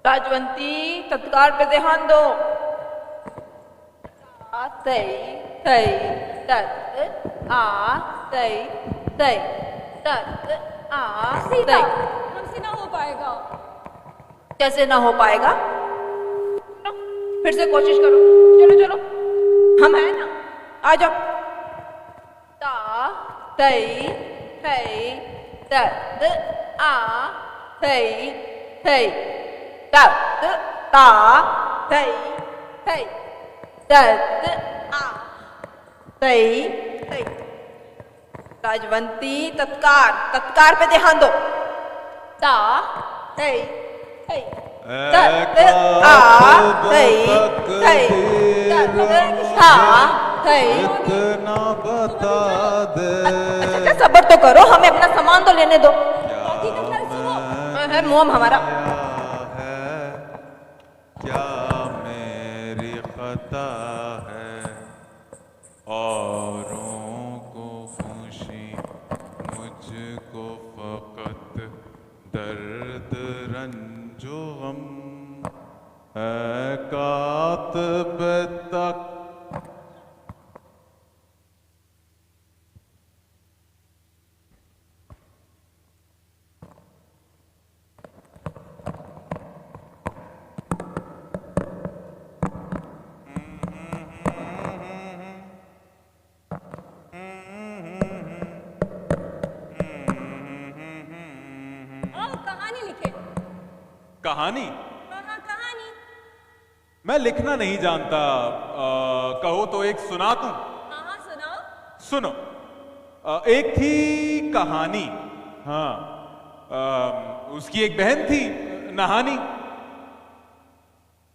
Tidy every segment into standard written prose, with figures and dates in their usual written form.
राजवंती तत्कार पे ध्यान दो। आ तई तई तत् आ तई तई तत् आ सीता, तई। हमसे ना हो पाएगा। कैसे ना हो पाएगा? फिर से कोशिश करो। चलो चलो, हम है ना, आ जाओ। ता तई तई तत् आ तई तई तत् ता तई तई तत् आ तई तई। राजवंती तत्कार, तत्कार पे ध्यान दो। ता तई तई तत् आ तई तई तत् ता तई। इतना बता दे। अच्छा सब्र तो करो, हमें अपना सामान तो लेने दो। बाकी का कल सुनो। है मोम हमारा। क्या मेरी खता है, औरों को खुशी, मुझको फकत दर्द रंजो गम है। कातिब तक कहानी लिखे। कहानी? हाँ, कहानी। मैं लिखना नहीं जानता। कहो तो एक सुना दूं? हाँ, सुनाओ। सुनो। एक थी कहानी। हाँ, उसकी एक बहन थी नहानी।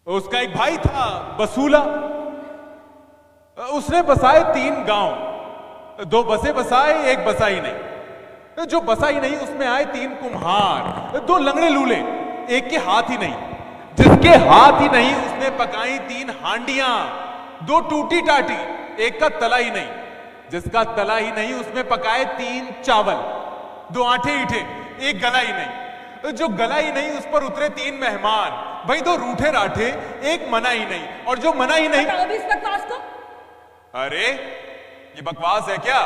उसका एक भाई था बसूला। उसने बसाए 3 गांव। 2 बसे बसाए, 1 बसाई नहीं। जो बसाई नहीं उसमें आए 3 कुम्हार, 2 लंगड़े लूले, एक के हाथ ही नहीं। जिसके हाथ ही नहीं उसने पकाई 3 हांडियां, 2 टूटी टाटी, एक का तला ही नहीं। जिसका तला ही नहीं उसमें पकाए 3 चावल, 2 आठे ईठे, एक गला ही नहीं। जो गला ही नहीं उस पर उतरे 3 मेहमान, भाई 2 रूठे राठे, एक मना ही नहीं। और जो मना ही नहीं। बताओ भी इस बकवास को। अरे ये बकवास है क्या?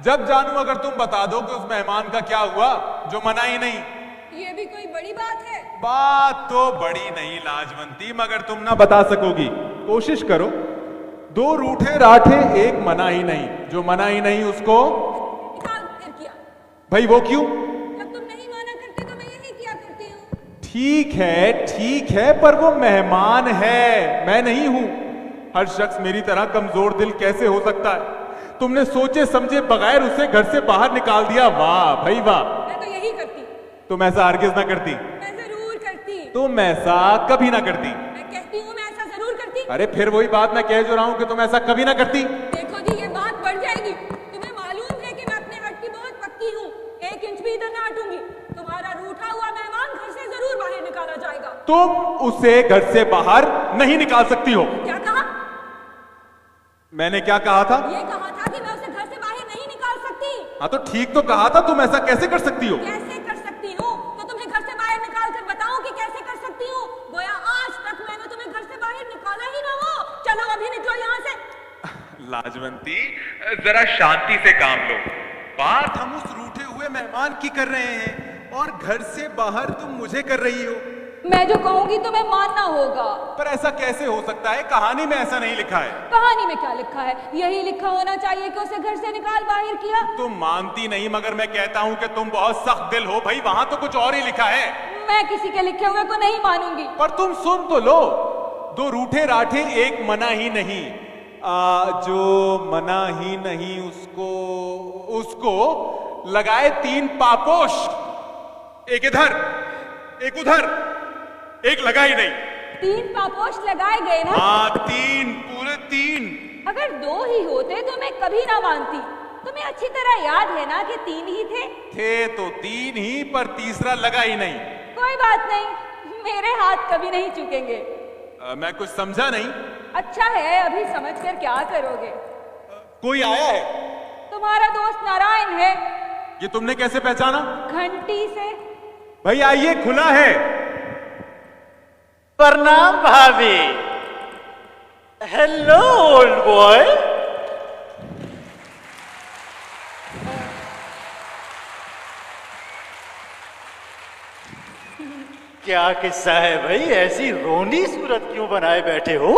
जब जानू अगर तुम बता दो कि उस मेहमान का क्या हुआ जो मना ही नहीं। ये भी कोई बड़ी बात है? बात तो बड़ी नहीं लाजवंती, मगर तुम ना बता सकोगी। कोशिश करो। 2 रूठे राठे, एक मना ही नहीं। जो मना ही नहीं उसको निकाल फिर किया। भाई वो क्यों? जब तुम नहीं माना करती तो मैं यही किया करती हूँ। ठीक है, पर वो मेहमान है, मैं नहीं हूं। हर शख्स मेरी तरह कमजोर दिल कैसे हो सकता है? तुमने सोचे समझे बगैर उसे घर से बाहर निकाल दिया। वाह भाई वाह। मैं तो यही करती। तुम ऐसा हरगिज ना करती। मैं जरूर करती। तुम ऐसा कभी ना करती। मैं कहती हूँ मैं ऐसा जरूर करती। अरे फिर वही बात मैं कह जो रहा हूं कि तुम ऐसा कभी ना करती। देखो जी, ये बात बढ़ जाएगी। तुम्हें मालूम है कि मैं अपने हट की बहुत पक्की हूँ। 1 इंच भी इधर ना हटूंगी। तुम्हारा रूठा हुआ मेहमान घर से जरूर बाहर निकाला जाएगा। तुम उसे घर से बाहर नहीं निकाल सकती हो। क्या कहा? मैंने क्या कहा था? ये कहा था कि मैं उसे घर से बाहर नहीं निकाल सकती। हाँ तो ठीक तो कहा था। तुम ऐसा कैसे कर सकती हो? कैसे कर सकती हूँ? तो तुम्हें घर से बाहर निकाल कर बताऊं कि कैसे कर सकती हूँ? गोया आज तक मैंने तुम्हें घर से बाहर निकाला ही ना हो। चलो अभी निकलो यहाँ से। लाजवंती जरा शांति से काम लो। बात हम उस रूठे हुए मेहमान की कर रहे हैं और घर से बाहर तुम मुझे कर रही हो। मैं जो कहूंगी तुम्हें मानना होगा। पर ऐसा कैसे हो सकता है? कहानी में ऐसा नहीं लिखा है। कहानी में क्या लिखा है? यही लिखा होना चाहिए कि उसे घर से निकाल बाहर किया। तुम मानती नहीं, मगर मैं कहता हूँ कि तुम बहुत सख्त दिल हो। भाई वहां तो कुछ और ही लिखा है। मैं किसी के लिखे हुए को नहीं मानूंगी। पर तुम सुन तो लो। 2 रूठे राठे, एक मना ही नहीं। जो मना ही नहीं उसको लगाए 3 पापोश, एक इधर एक उधर, एक लगा ही नहीं। 3 पापोश लगाए गए ना? हाँ 3, पूरे 3। अगर 2 ही होते तो मैं कभी ना मानती। तुम्हें अच्छी तरह याद है ना कि 3 ही थे तो 3 ही, पर तीसरा लगा ही नहीं। कोई बात नहीं, मेरे हाथ कभी नहीं चूकेंगे। मैं कुछ समझा नहीं। अच्छा है, अभी समझकर क्या करोगे? कोई आया है? तुम्हारा दोस्त नारायण है। ये तुमने कैसे पहचाना? घंटी से। भाई आइए, खुला है। प्रणाम भाभी। Hello old boy. क्या किस्सा है भाई, ऐसी रोनी सूरत क्यों बनाए बैठे हो?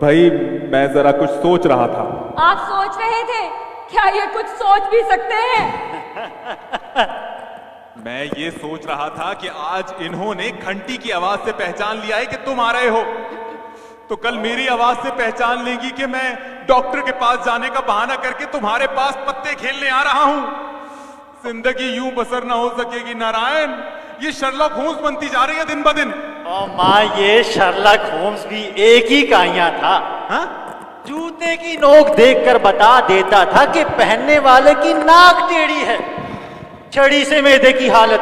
भाई मैं जरा कुछ सोच रहा था। आप सोच रहे थे? क्या ये कुछ सोच भी सकते हैं? मैं ये सोच रहा था कि आज इन्होंने घंटी की आवाज से पहचान लिया है कि तुम आ रहे हो, तो कल मेरी आवाज से पहचान लेगी कि मैं डॉक्टर के पास जाने का बहाना करके तुम्हारे पास पत्ते खेलने आ रहा हूं। जिंदगी यूं बसर ना हो सकेगी नारायण, ये शर्लॉक होम्स बनती जा रही है दिन ब दिन। ओ माँ, ये शर्लॉक होम्स भी एक ही काइया था। हाँ? जूते की नोक देखकर बता देता था कि पहनने वाले की नाक टेढ़ी है, छड़ी से मैदे की हालत,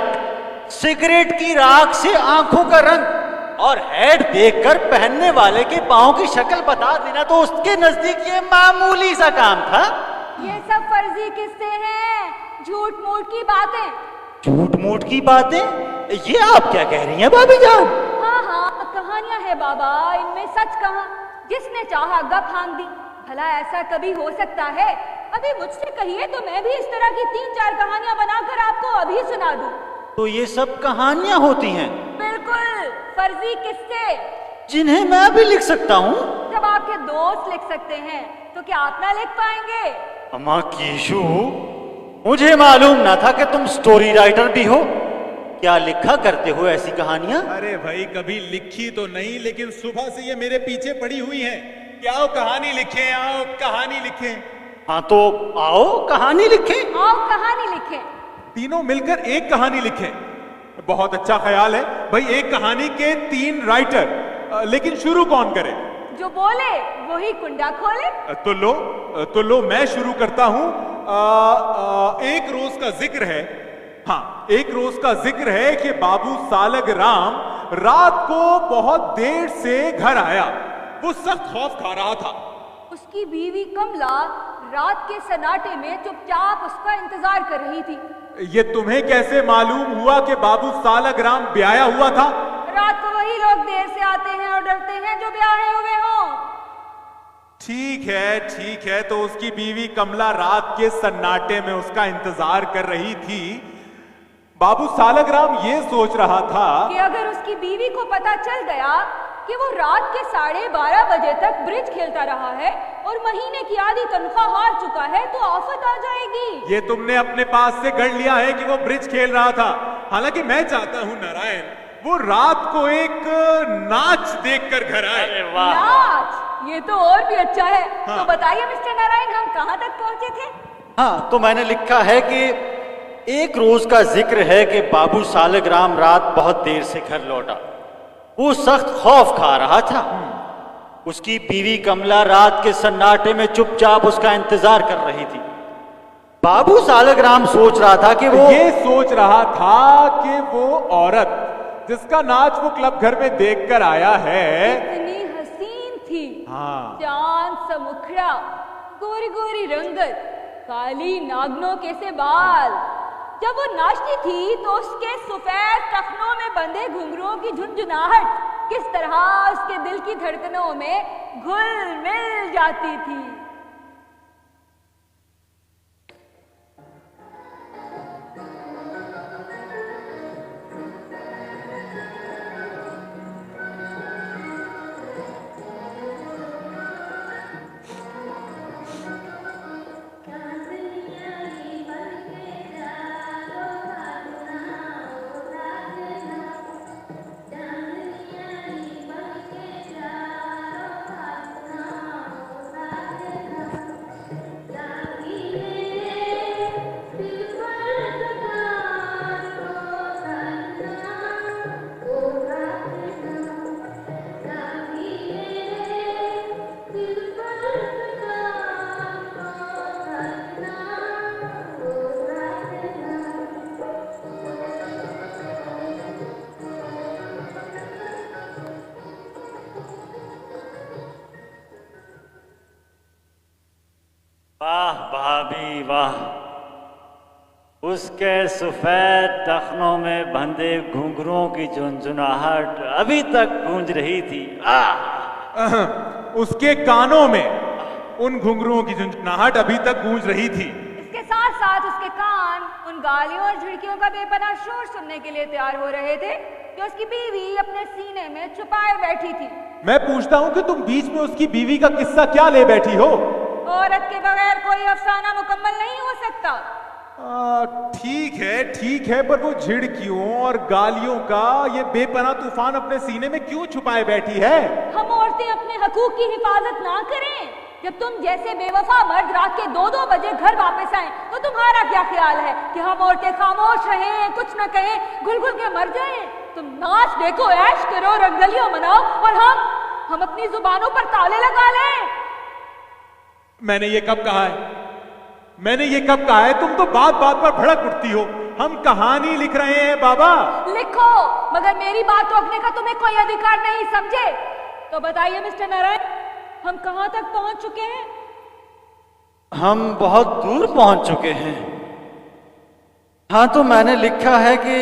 सिगरेट की राख से आंखों का रंग और हेड देखकर पहनने वाले के पांव की शक्ल बता देना तो उसके नजदीक ये मामूली सा काम था। ये सब फर्जी किस्से हैं, झूठ मूठ की बातें। झूठ मूठ की बातें? ये आप क्या कह रही हैं भाभी जान? हाँ हाँ, कहानियां है बाबा, इनमें सच कहा, जिसने चाहा गप हाँक दी। भला ऐसा कभी हो सकता है? अभी मुझसे कहिए तो मैं भी इस तरह की 3-4 कहानियां बनाकर आपको अभी सुना दूं। तो ये सब कहानियां होती हैं? बिल्कुल, फर्जी किस्से, जिन्हें मैं भी लिख सकता हूँ। जब आपके दोस्त लिख सकते हैं तो क्या आप ना लिख पाएंगे? अम्मा कीशु, मुझे मालूम ना था कि तुम स्टोरी राइटर भी हो। क्या लिखा करते हो ऐसी कहानियां? अरे भाई कभी लिखी तो नहीं, लेकिन सुबह से ये मेरे पीछे पड़ी हुई हैं कि आओ कहानी लिखें, आओ कहानी लिखें। हाँ तो आओ कहानी लिखें। आओ कहानी लिखें। तीनों मिलकर एक कहानी लिखें। बहुत अच्छा ख्याल है भाई, एक कहानी के 3 राइटर, लेकिन शुरू कौन करे? जो बोले वही कुंडा खोले। तो लो मैं शुरू करता हूं। एक रोज का जिक्र है, हाँ एक रोज का जिक्र है कि बाबू सालग राम रात को बहुत देर से घर आया। वो सख्त खौफ खा रहा था। उसकी बीवी कमला रात के सन्नाटे में चुपचाप उसका इंतजार कर रही थी। ये तुम्हें कैसे मालूम हुआ कि बाबू सालग राम ब्याया हुआ था? रात को वही लोग देर से आते हैं और डरते हैं जो ब्याहे हुए हों। ठीक है, तो उसकी बीवी कमला रात के सन्नाटे में उसका इंतजार कर रही थी। बाबू सालग राम ये सोच रहा था कि अगर उसकी बीवी को पता चल गया कि वो रात के 12:30 बजे तक ब्रिज खेलता रहा है और महीने की आधी तनख्वाह हार चुका है तो आफत आ जाएगी। ये तुमने अपने पास से गढ़ लिया है कि वो ब्रिज खेल रहा था। हालांकि मैं चाहता हूं नारायण, वो रात को एक नाच देखकर घर आए। अरे वाह, नाच, ये तो और भी अच्छा है। हाँ। तो बताइए मिस्टर नारायण, हम कहाँ तक पहुंचे थे? हाँ तो मैंने लिखा है कि एक रोज का जिक्र है कि बाबू सालग राम रात बहुत देर से घर लौटा। वो सख्त खौफ खा रहा था। उसकी बीवी कमला रात के सन्नाटे में चुपचाप उसका इंतजार कर रही थी। बाबू सालग राम सोच रहा था कि ये सोच रहा था कि वो औरत जिसका नाच वो क्लब घर में देखकर आया है इतनी हसीन थी। हाँ। चांद सा मुखड़ा, गोरी गोरी रंगत, काली नागनों के से बाल। जब वो नाचती थी तो उसके सफेद टखनों में बंधे घुंघरुओं की झुनझुनाहट किस तरह उसके दिल की धड़कनों में घुल मिल जाती थी। वाह भाभी वाह, उसके सफेद टखनों में बंधे घुंघरुओं की झुनझुनाहट अभी तक गूंज रही थी। उसके कानों में उन घुंघरुओं की झुनझुनाहट अभी तक गूंज रही थी। इसके साथ साथ उसके कान उन गालियों और झिड़कियों का बेपनाह शोर सुनने के लिए तैयार हो रहे थे जो उसकी बीवी अपने सीने में छुपाए बैठी थी। मैं पूछता हूँ कि तुम बीच में उसकी बीवी का किस्सा क्या ले बैठी हो? औरत के बगैर कोई अफसाना मुकम्मल नहीं हो सकता। ठीक है, पर वो झिड़कियों और गालियों का ये बेपनाह तूफान अपने सीने में क्यों छुपाए बैठी है? हम औरतें अपने हकूक की हिफाजत ना करें? जब तुम जैसे बेवफा मर्द रात के 2-2 बजे घर वापस आए तो तुम्हारा क्या ख्याल है कि हम औरतें खामोश रहें, कुछ न कहें, घुल घुल के मर जाएं? तुम नाच देखो, ऐश करो, रंगलियों मनाओ और हम अपनी जुबानों पर ताले लगा लें। मैंने ये कब कहा है? तुम तो बात बात पर भड़क उठती हो। हम कहानी लिख रहे हैं बाबा। लिखो, मगर मेरी बात रोकने का तुम्हें कोई अधिकार नहीं, समझे? तो बताइए मिस्टर नारायण, हम कहां तक पहुंच चुके हैं? हम बहुत दूर पहुंच चुके हैं। हाँ, तो मैंने लिखा है कि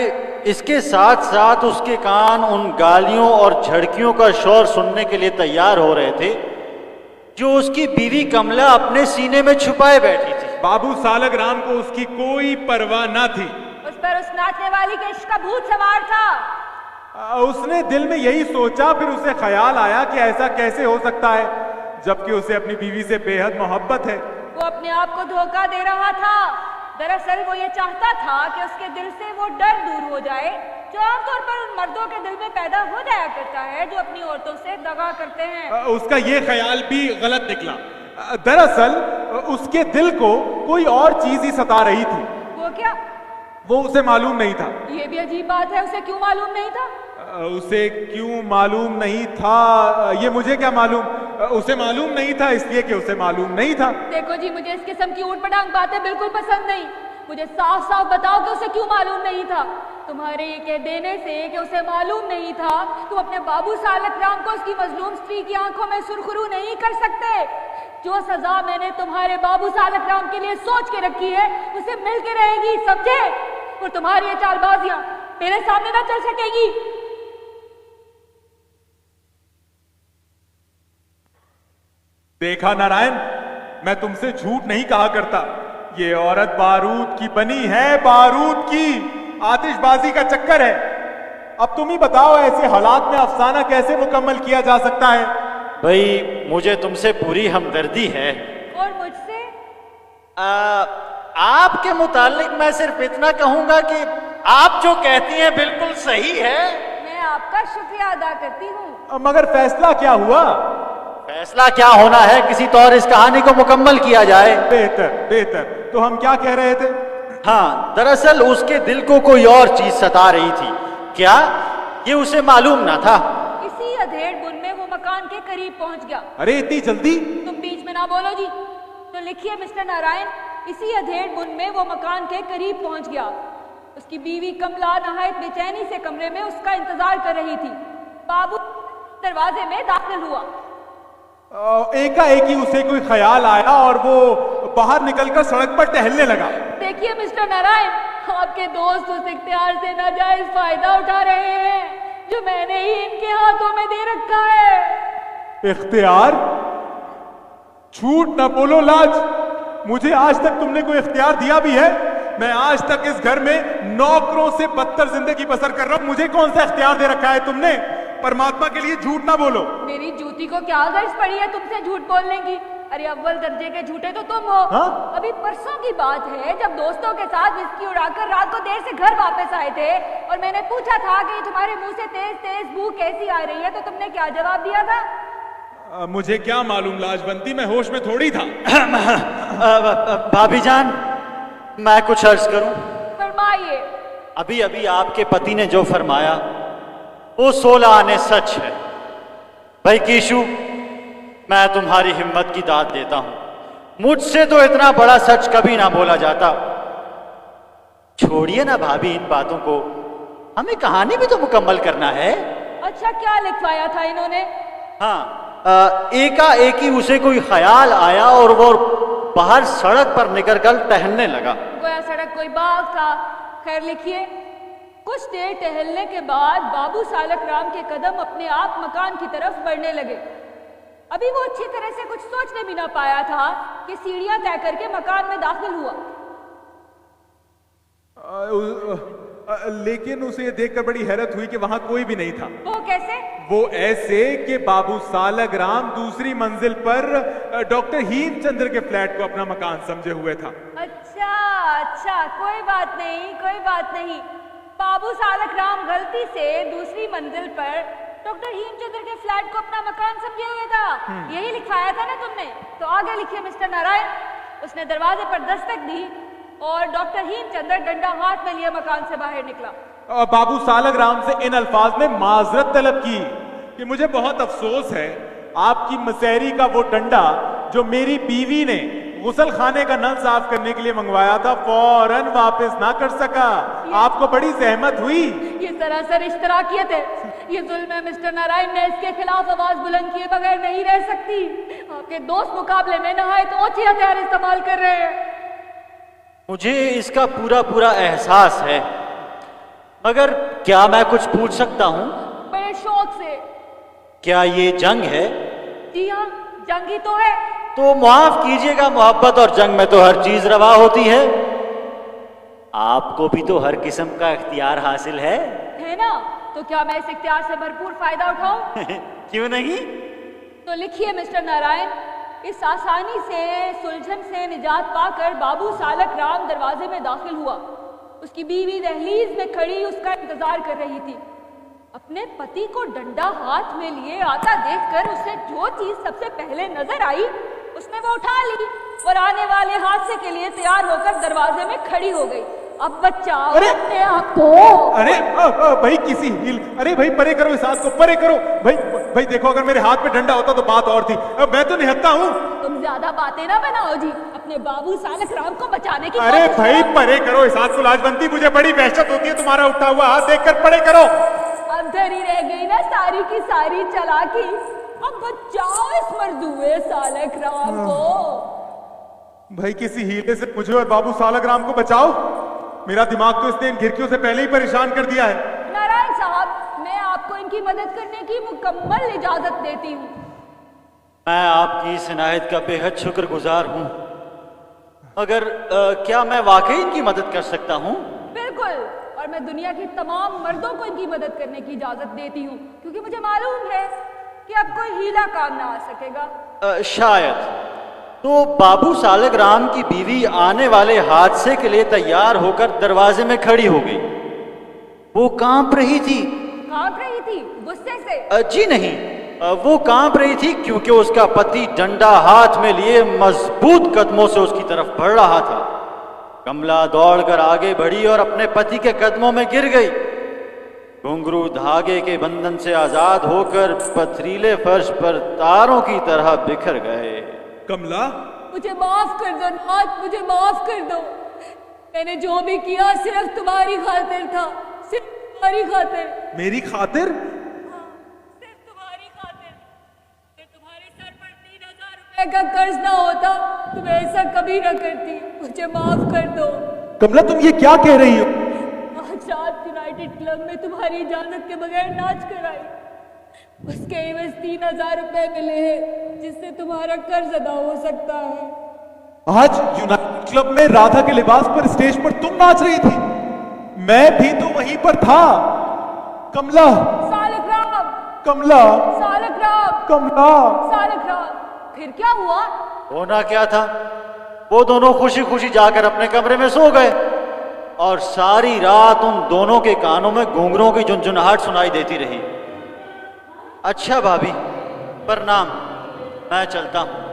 इसके साथ साथ उसके कान उन गालियों और झड़कियों का शोर सुनने के लिए तैयार हो रहे थे जो उसकी बीवी कमला अपने सीने में छुपाए बैठी थी। बाबू सालग्राम को उसकी कोई परवाह न थी। उस पर उस नाचने वाली के इश्क का भूत सवार था। उसने दिल में यही सोचा, फिर उसे ख्याल आया कि ऐसा कैसे हो सकता है जबकि उसे अपनी बीवी से बेहद मोहब्बत है। वो अपने आप को धोखा दे रहा था। दरअसल वो ये चाहता था कि उसके दिल से वो डर दूर हो जाए जो आमतौर पर उन मर्दों के दिल में पैदा हो जाया करता है जो अपनी औरतों से दगा करते हैं। उसका ये ख्याल भी गलत निकला। दरअसल उसके दिल को कोई और चीज ही सता रही थी। वो क्या? वो उसे मालूम नहीं था। ये भी अजीब बात है, उसे क्यों मालूम नहीं था? उसे क्यों मालूम नहीं था ये मुझे क्या मालूम। उसे मालूम नहीं था इसलिए कि उसे मालूम नहीं था। देखो जी, मुझे इस किस्म की ऊट-पटांग बातें बिल्कुल पसंद नहीं। मुझे साफ साफ बताओ कि उसे क्यों मालूम नहीं था। तुम्हारे ये कह देने से कि उसे मालूम नहीं था, तुम अपने बाबू सालग्राम को उसकी मजलूम स्त्री की आंखों में सुरखरू नहीं कर सकते। जो सजा मैंने तुम्हारे बाबू सालग्राम के लिए सोच के रखी है उसे मिल के रहेगी, समझे? और तुम्हारी ये चालबाजियां मेरे सामने ना चल सकेगी। देखा नारायण, मैं तुमसे झूठ नहीं कहा करता। ये औरत बारूद की बनी है, बारूद की। आतिशबाजी का चक्कर है। अब तुम ही बताओ, ऐसे हालात में अफसाना कैसे मुकम्मल किया जा सकता है? भाई, मुझे तुमसे पूरी हमदर्दी है। और मुझसे? आपके मुतालिक मैं सिर्फ इतना कहूंगा कि आप जो कहती हैं बिल्कुल सही है। मैं आपका शुक्रिया अदा करती हूँ। मगर फैसला क्या हुआ? फैसला क्या होना है, किसी तौर इस कहानी को मुकम्मल किया जाए। बेहतर। तो हम क्या कह रहे थे? हाँ, दरअसल उसके दिल को कोई और चीज सता रही थी। क्या ये उसे मालूम ना था? इसी अधेड़ बुन में वो मकान के करीब पहुंच गया। अरे इतनी जल्दी? तुम बीच में ना बोलो जी। तो लिखिए मिस्टर नारायण, इसी अधेड़ बुन में वो मकान के करीब पहुंच गया। उसकी बीवी कमला नहायत बेचैनी से कमरे में उसका इंतजार कर रही थी। बाबू दरवाजे में दाखिल हुआ। एकाएक ही उसे कोई ख्याल आया और वो बाहर निकलकर सड़क पर टहलने लगा। देखिए मिस्टर नारायण, आपके दोस्त उस इख्तियार से नाजायज फायदा उठा रहे हैं जो मैंने ही इनके हाथों में दे रखा है। इख्तियार? झूठ न बोलो लाज। मुझे आज तक तुमने कोई इख्तियार दिया भी है? मैं आज तक इस घर में नौकरों से बदतर जिंदगी बसर कर रहा हूं। मुझे कौन सा इख्तियार दे रखा है तुमने? परमात्मा के लिए झूठ ना बोलो। मेरी जूती को क्या गर्ज पड़ी है तुमसे झूठ बोलने की? अरे अव्वल दर्जे के झूठे तो तुम हो। हाँ? अभी परसों की बात है जब दोस्तों के साथ विस्की उड़ाकर रात को देर से घर वापस आए थे और मैंने पूछा था कि तुम्हारे मुंह से तेज तेज बू कैसी आ रही है, तो तुमने क्या जवाब दिया था? मुझे क्या मालूम लाजवंती, मैं होश में थोड़ी था। भाभी जान, मैं कुछ अर्ज करूं? फरमाइए। अभी अभी आपके पति ने जो फरमाया वो 16 आने सच है। भाई कीशु, मैं तुम्हारी हिम्मत की दाद देता हूं। मुझसे तो इतना बड़ा सच कभी ना बोला जाता। छोड़िए ना भाभी इन बातों को, हमें कहानी भी तो मुकम्मल करना है। अच्छा, क्या लिखवाया था इन्होंने? हाँ, एकाएक ही उसे कोई ख्याल आया और वो बाहर सड़क पर निकलकर टहलने लगा। या सड़क कोई बाग था। खैर लिखिए, कुछ देर टहलने के बाद बाबू सालक राम के कदम अपने आप मकान की तरफ बढ़ने लगे। अभी वो अच्छी तरह से कुछ सोचने भी ना पाया था कि सीढ़ियां तय करके मकान में दाखिल हुआ। लेकिन उसे ये देखकर बड़ी हैरत हुई कि वहां कोई भी नहीं था। वो कैसे? वो ऐसे कि बाबू सालक राम दूसरी मंजिल पर डॉक्टर हीमचंद्र के फ्लैट को अपना मकान समझे हुए था। अच्छा अच्छा, कोई बात नहीं, कोई बात नहीं। बाबू सालक राम गलती से दूसरी मंजिल पर डॉक्टर हीमचंद्र के फ्लैट को अपना मकान समझे हुए था। यही लिखवाया था ना तुमने? तो आगे लिखिए मिस्टर नारायण। उसने दरवाजे पर दस्तक दी और डॉक्टर हीमचंद्र डंडा हाथ में लिए मकान से बाहर निकला। बाबू सालक राम से इन अल्फाज में माजरत तलब की कि मुझे बहुत अफसोस है, आपकी मसहरी का वो डंडा जो मेरी बीवी ने गुसल खाने का नल साफ करने के लिए मंगवाया था, फौरन वापस ना कर सका। आपको बड़ी जहमत हुई। ये सरासर इश्तराकियत है, ये जुल्म है मिस्टर नारायण। मैं इसके खिलाफ आवाज बुलंद किए बगैर नहीं रह सकती। आपके दोस्त मुकाबले में नहायत ओछे हथियार इस्तेमाल कर रहे हैं। मुझे इसका पूरा पूरा एहसास है, मगर क्या मैं कुछ पूछ सकता हूँ? बड़े शौक से। क्या ये जंग है? जी हाँ, जंग ही तो है। तो माफ कीजिएगा, मोहब्बत और जंग में तो हर चीज रवा होती है। आपको भी तो हर किस्म का इख्तियार हासिल है ना? तो क्या मैं इस इख्तियार से भरपूर फायदा उठाऊं? क्यों नहीं? तो लिखिए मिस्टर नारायण, इस आसानी से सुलझन से निजात पाकर बाबू सालक राम दरवाजे में दाखिल हुआ। उसकी बीवी दहलीज में खड़ी उसका इंतजार कर रही थी। अपने पति को डंडा हाथ में लिए आता देखकर उसे जो चीज सबसे पहले नजर आई उसने वो उठा ली और आने वाले हादसे के लिए तैयार होकर दरवाजे में खड़ी हो गई। अब बचाओ अपने आप को। अरे भाई किसी हिल, अरे भाई परे करो इस हाथ को, परे करो भाई। भाई देखो, अगर मेरे हाथ में डंडा होता तो बात और थी। अब मैं तो निहत्था हूँ। तुम ज्यादा बातें ना बनाओ जी, अपने बाबू सालक राम को बचाने की। अरे भाई परे करो इस हाथ को, लाजबंदी। मुझे बड़ी वहशत होती है तुम्हारा उठा हुआ हाथ देखकर। परे करो। अब धरी रह गई ना सारी की सारी चालाकी। अब बचाओ इस मर्दुए सालक राम को। भाई किसी हीले से मुझे और बाबू सालक राम को बचाओ। मेरा दिमाग तो इसने इन घिरकियों से पहले ही परेशान कर दिया है। नारायण साहब, मैं आपको इनकी मदद करने की मुकम्मल इजाजत देती हूँ। मैं आपकी इस इनायत का बेहद शुक्रगुजार हूँ, मगर क्या मैं वाकई इनकी मदद कर सकता हूँ? बिल्कुल, और मैं दुनिया के तमाम मर्दों को इनकी मदद करने की इजाजत देती हूँ, क्योंकि मुझे मालूम है कि अब कोई हीला काम ना आ सकेगा। शायद। तो बाबू सालक राम की बीवी आने वाले हादसे के लिए तैयार होकर दरवाजे में खड़ी हो गई। वो कांप रही थी। कांप रही थी गुस्से से? जी नहीं, वो कांप रही थी क्योंकि उसका पति डंडा हाथ में लिए मजबूत कदमों से उसकी तरफ बढ़ रहा था। कमला दौड़कर आगे बढ़ी और अपने पति के कदमों में गिर गई। घुंघरू धागे के बंधन से आजाद होकर पथरीले फर्श पर तारों की तरह बिखर गए। कमला, मुझे माफ कर दो नाथ, मुझे माफ कर दो। मैंने जो भी किया सिर्फ तुम्हारी खातिर था, सिर्फ तुम्हारी खातिर। मेरी खातिर? हाँ, सिर्फ तुम्हारी खातिर। अगर तुम्हारे सर पर 3000 रुपए का कर्ज ना होता तो मैं ऐसा कभी ना करती। मुझे माफ कर दो। कमला, तुम ये क्या कह रही हो? आज रात यूनाइटेड क्लब में तुम्हारी इजाजत के बगैर नाच कराई। उसके एवज 3000 रुपए मिले हैं, जिससे तुम्हारा कर्ज अदा हो सकता है। आज यूनाइटेड क्लब में राधा के लिबास पर स्टेज पर तुम नाच रही थी, मैं भी तो वहीं पर था। कमला, सालक राम, कमला, सालक राम, कमला, सालक राम। फिर क्या हुआ? होना क्या था, वो दोनों खुशी खुशी जाकर अपने कमरे में सो गए और सारी रात उन दोनों के कानों में घुंघरों की झुनझुनाहट सुनाई देती रही। अच्छा भाभी, प्रणाम, मैं चलता हूँ।